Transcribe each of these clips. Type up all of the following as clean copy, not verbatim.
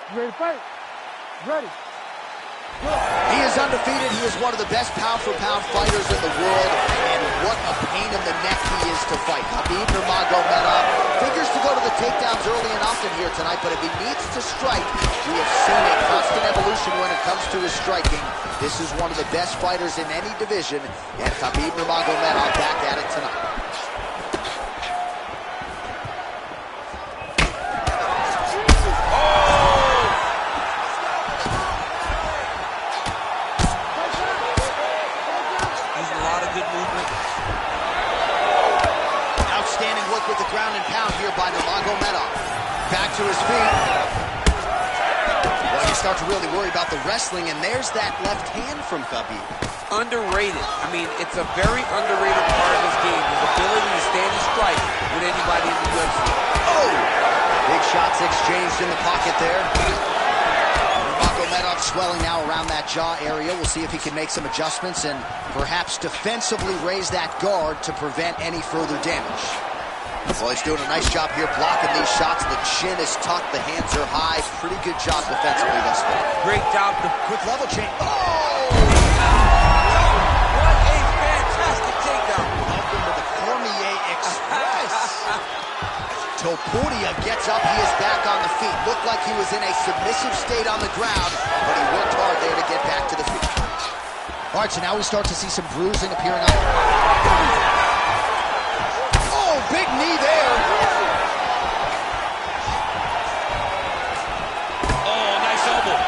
You ready to fight? Ready. He is undefeated. He is one of the best pound-for-pound fighters in the world, and what a pain in the neck he is to fight. Khabib Nurmagomedov figures to go to the takedowns early and often here tonight, but if he needs to strike, we have seen a constant evolution when it comes to his striking. This is one of the best fighters in any division, and Khabib Nurmagomedov back at it tonight. Outstanding work with the ground and pound here by Nurmagomedov. Back to his feet. Well, you start to really worry about the wrestling, and there's that left hand from Khabib. Underrated. I mean, it's a very underrated part of his game, his ability to stand and strike with anybody in the UFC. Oh! Big shots exchanged in the pocket there. Nurmagomedov swelling now around that jaw area. We'll see if he can make some adjustments and perhaps defensively raise that guard to prevent any further damage. Well, he's doing a nice job here blocking these shots. The chin is tucked, the hands are high. Pretty good job defensively thus far. Great job. Quick level change. Oh! What a fantastic takedown. Welcome to the Cormier Express. Topuria gets up. He is back on the feet. Looked like he was in a submissive state on the ground, but he worked hard there to get back to the feet. All right, so now we start to see some bruising appearing on. Oh, big knee there. Oh, nice elbow.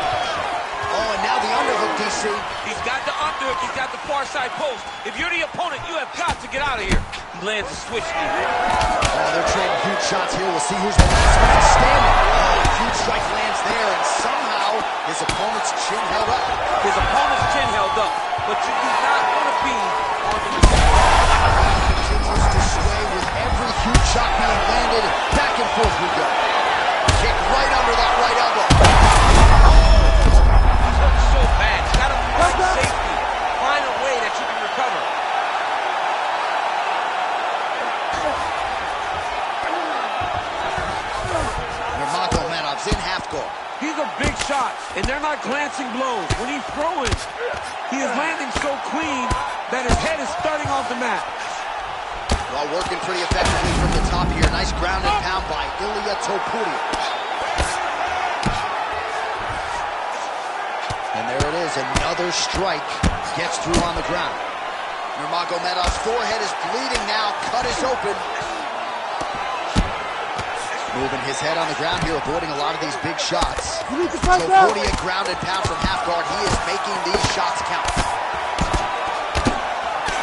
Oh, and now the underhook, DC. He's got the underhook. He's got the far side post. If you're the opponent, you have got to get out of here. He lands a switch knee. Oh, they're trading huge shots here. We'll see who's the last one standing. Oh, huge strike lands there, and somehow his opponent's chin held up. His opponent's chin held up, but you do not want to be on the Continues to sway with every huge shot being landed. Back and forth we go. Kick right under that right elbow. Looks so bad. You got to find safety. Find a way that you can recover. Nurmagomedov's in half guard. These are big shots, and they're not glancing blows. When he's throwing, he is landing so clean that his head is starting off the mat. Well, working pretty effectively from the top here. Nice ground and pound by Ilia Topuria. And there it is, another strike gets through on the ground. Nurmagomedov's forehead is bleeding now, cut is open. Moving his head on the ground here, avoiding a lot of these big shots. Topuria ground and pound from half guard. He is making these shots count.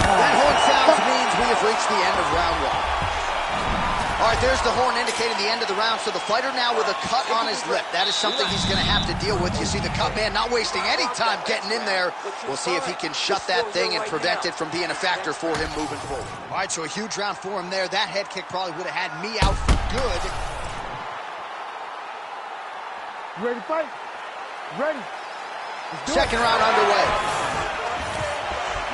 That horn sounds means we have reached the end of round one. All right, there's the horn indicating the end of the round. So the fighter now with a cut on his lip. That is something he's going to have to deal with. You see the cut man not wasting any time getting in there. We'll see if he can shut that thing and prevent it from being a factor for him moving forward. All right, so a huge round for him there. That head kick probably would have had me out for good. You ready to fight? Ready. Second round underway.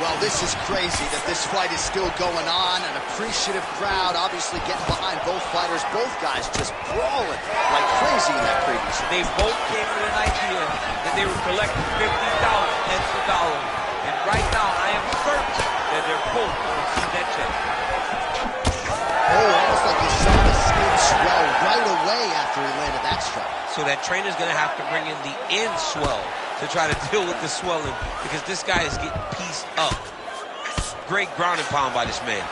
Well, this is crazy that this fight is still going on. An appreciative crowd, obviously getting behind both fighters. Both guys just brawling like crazy in that previous round. They both came with an idea that they were collecting $50 extra dollars. And right now, I am certain that they're both going to see that check. Oh, almost like you saw the skin swell right away after he landed that strike. So that trainer's going to have to bring in the end swell to try to deal with the swelling, because this guy is getting pieced up. Great ground and pound by this man.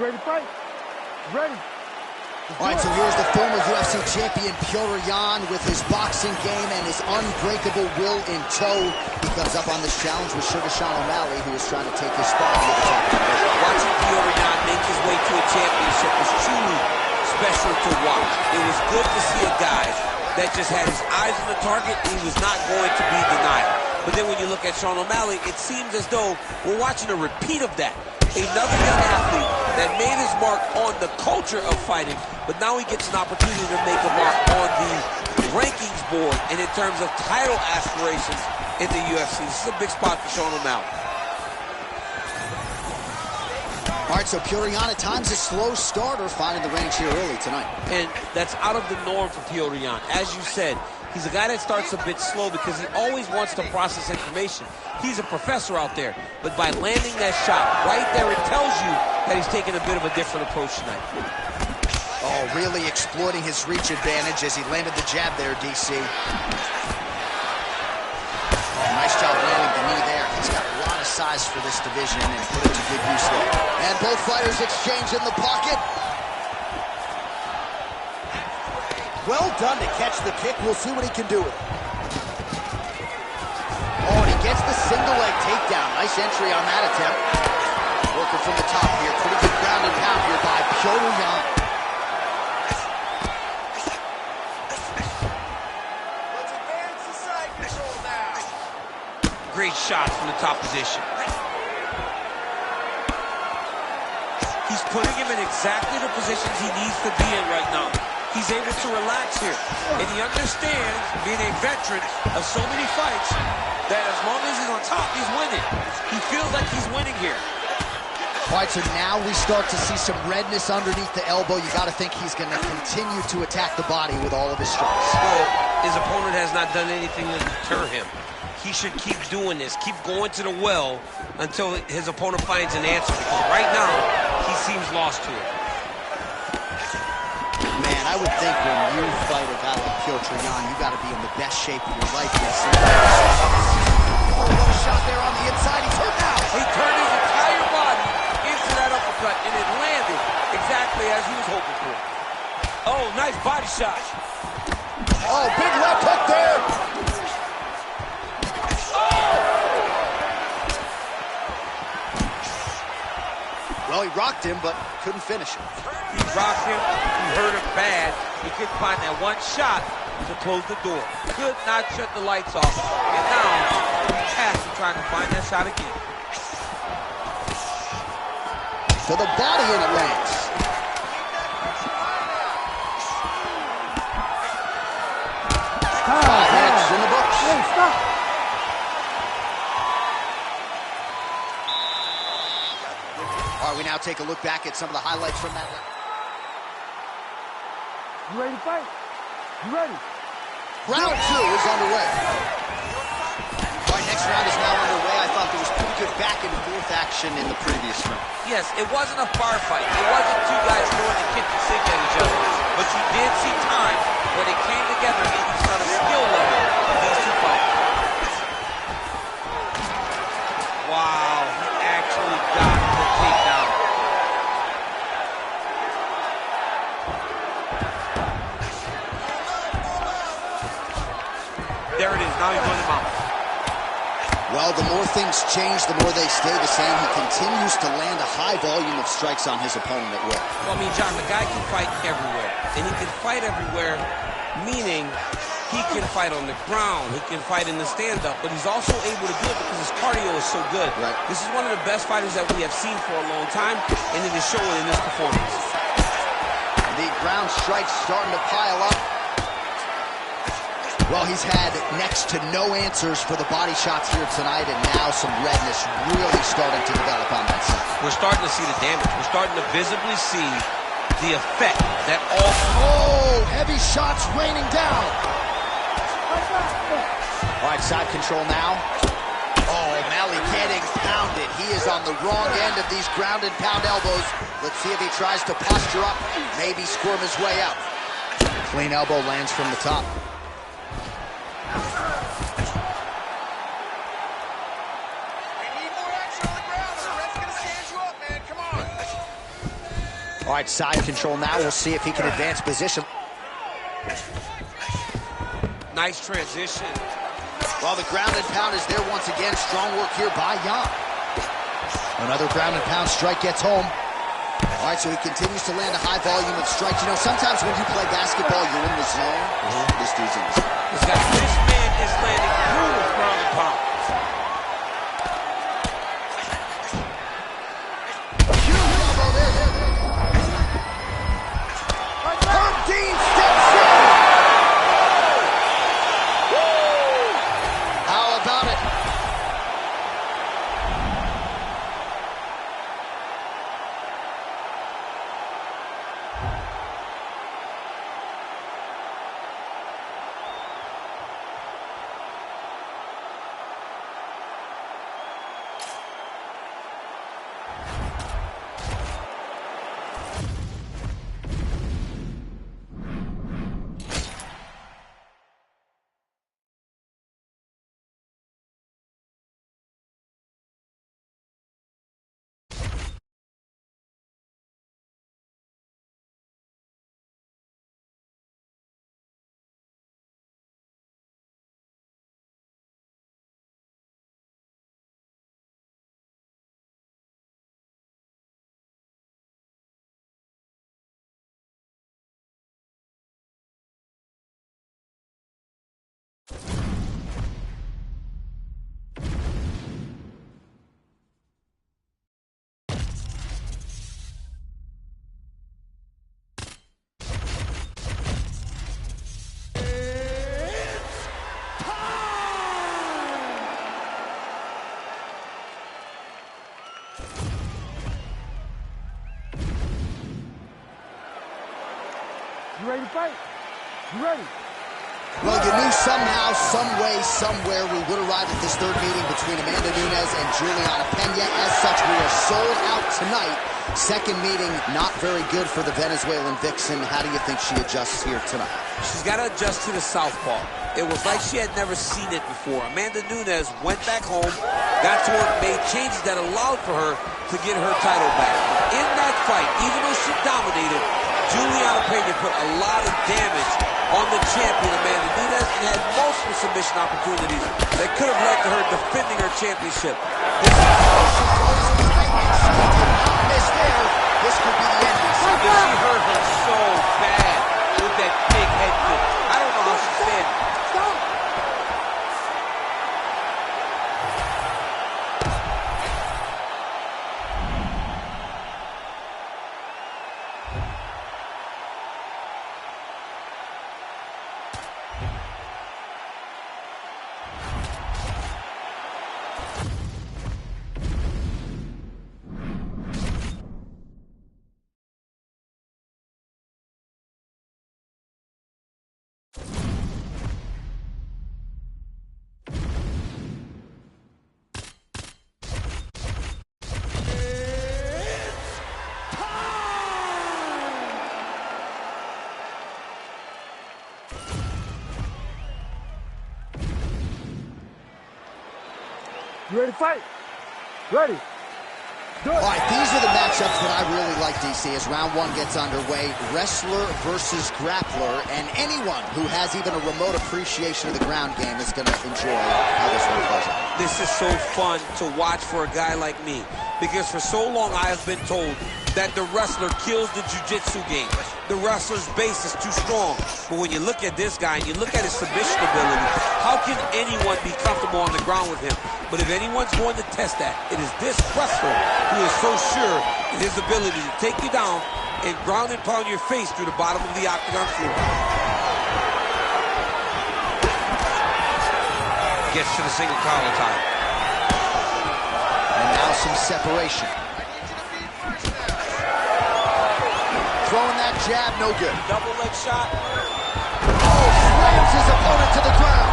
ready to fight? Ready. All right, so here's the former UFC champion, Petr Yan, with his boxing game and his unbreakable will in tow. He comes up on this challenge with Sugar Sean O'Malley, who is trying to take his spot in the top of the division. Watching Petr Yan make his way to a championship was truly special to watch. It was good to see a guy that just had his eyes on the target and he was not going to be denied. But then when you look at Sean O'Malley, it seems as though we're watching a repeat of that. Another young athlete that made his mark on the culture of fighting, but now he gets an opportunity to make a mark on the rankings board and in terms of title aspirations in the UFC. This is a big spot for Sean O'Malley. All right, so Petr Yan at times a slow starter, finding the range here early tonight. And that's out of the norm for Petr Yan. As you said, he's a guy that starts a bit slow because he always wants to process information. He's a professor out there, but by landing that shot right there, it tells you that he's taking a bit of a different approach tonight. Oh, really exploiting his reach advantage as he landed the jab there, DC. Oh, nice job landing the knee there. He's got a lot of size for this division and put it to good use there. And both fighters exchange in the pocket. Well done to catch the kick. We'll see what he can do with it. Oh, and he gets the single leg takedown. Nice entry on that attempt. Working from the top here. Pretty good ground and pound here by Petr Yan. Let's advance the side control now. Great shot from the top position. He's putting him in exactly the positions he needs to be in right now. He's able to relax here, and he understands, being a veteran of so many fights, that as long as he's on top, he's winning. He feels like he's winning here. All right, so now we start to see some redness underneath the elbow. You got to think he's going to continue to attack the body with all of his strikes. Well, his opponent has not done anything to deter him. He should keep doing this, keep going to the well until his opponent finds an answer, because right now, he seems lost to it. Man, I would think when you fight a guy like Petr Yan, you got to be in the best shape of your life. Oh, what a shot there on the inside. He's hurt now. He turned his entire body into that uppercut, and it landed exactly as he was hoping for. Oh, nice body shot. Oh, big left hook there. Well, he rocked him, but couldn't finish him. He rocked him, he hurt him bad. He couldn't find that one shot to close the door. Could not shut the lights off. And now, he's has to try to find that shot again. To the body, and it lands. 5 minutes in the books. Hey, stop. All right, we now take a look back at some of the highlights from that. You ready to fight? You ready? Round 2 is underway. All right, next round is now underway. I thought there was pretty good back and forth action in the previous round. Yes, it wasn't a bar fight. It wasn't two guys throwing the kitchen sink at each other. But you did see times where they came together and you saw the skill level of these two fighters. Wow, he actually got the takedown. There it is. Now he's on the mount. Well, the more things change, the more they stay the same. He continues to land a high volume of strikes on his opponent at will. Well, I mean, John, the guy can fight everywhere. And he can fight everywhere, meaning he can fight on the ground, he can fight in the stand-up, but he's also able to do it because his cardio is so good. Right. This is one of the best fighters that we have seen for a long time, and it is showing in this performance. The ground strikes starting to pile up. Well, he's had next to no answers for the body shots here tonight, and now some redness really starting to develop on that side. We're starting to see the damage. We're starting to visibly see the effect that all... Oh, heavy shots raining down. All right, side control now. Oh, O'Malley getting pounded. He is on the wrong end of these ground and pound elbows. Let's see if he tries to posture up, maybe squirm his way out. Clean elbow lands from the top. All right, side control now. We'll see if he can advance position. Nice transition. Well, the ground and pound is there once again. Strong work here by Yan. Another ground and pound strike gets home. All right, so he continues to land a high volume of strikes. You know, sometimes when you play basketball, you're in the zone. This dude's in the zone. This man is landing brutal ground and pound. Dean steps in. How about it? You ready to fight? You ready? Well, you knew somehow, some way, somewhere we would arrive at this third meeting between Amanda Nunes and Juliana Pena. As such, we are sold out tonight. Second meeting, not very good for the Venezuelan Vixen. How do you think she adjusts here tonight? She's got to adjust to the southpaw. It was like she had never seen it before. Amanda Nunes went back home, got to work, made changes that allowed for her to get her title back. In that fight, even though she dominated, Juliana Pena put a lot of damage on the champion, Amanda Nunes, and had multiple submission opportunities that could have led to her defending her championship. This could be the end. She hurt her so bad with that big head kick. I don't know how she said. Stop! You ready to fight? Ready. All right, these are the matchups that I really like, DC, as round one gets underway. Wrestler versus grappler, and anyone who has even a remote appreciation of the ground game is going to enjoy how this one plays out. This is so fun to watch for a guy like me, because for so long I have been told that the wrestler kills the jiu-jitsu game. The wrestler's base is too strong. But when you look at this guy and you look at his submission ability, how can anyone be comfortable on the ground with him? But if anyone's going to test that, it is this wrestler who is so sure in his ability to take you down and ground and pound your face through the bottom of the octagon floor. Gets to the single collar tie. And now some separation. Throwing that jab, no good. Double leg shot. Oh, slams his opponent to the ground.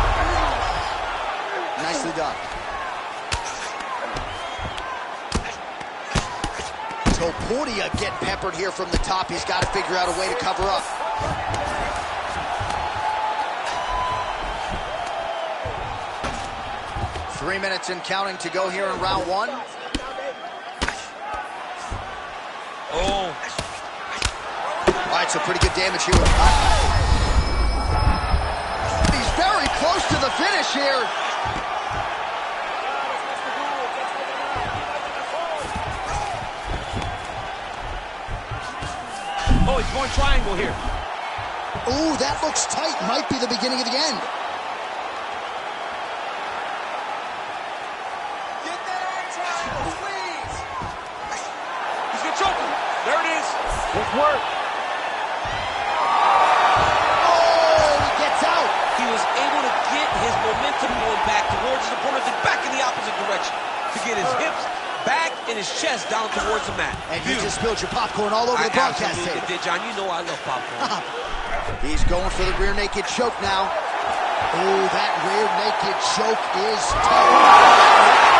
Nicely done. Topuria getting peppered here from the top. He's got to figure out a way to cover up. Three minutes and counting to go here in round one. Oh, right, so pretty good damage here. He's very close to the finish here. Oh, he's going triangle here. Ooh, that looks tight. Might be the beginning of the end. Get that arm triangle, squeeze. He's gonna choke him. There it is. Good work. Oh, he gets out. He was able to get his momentum going back towards his opponent and back in the opposite direction to get his hips back and his chest down towards the mat. And you just spilled your popcorn all over the broadcast absolutely tape. did, John. You know I love popcorn. He's going for the rear naked choke now. Oh, that rear naked choke is tough.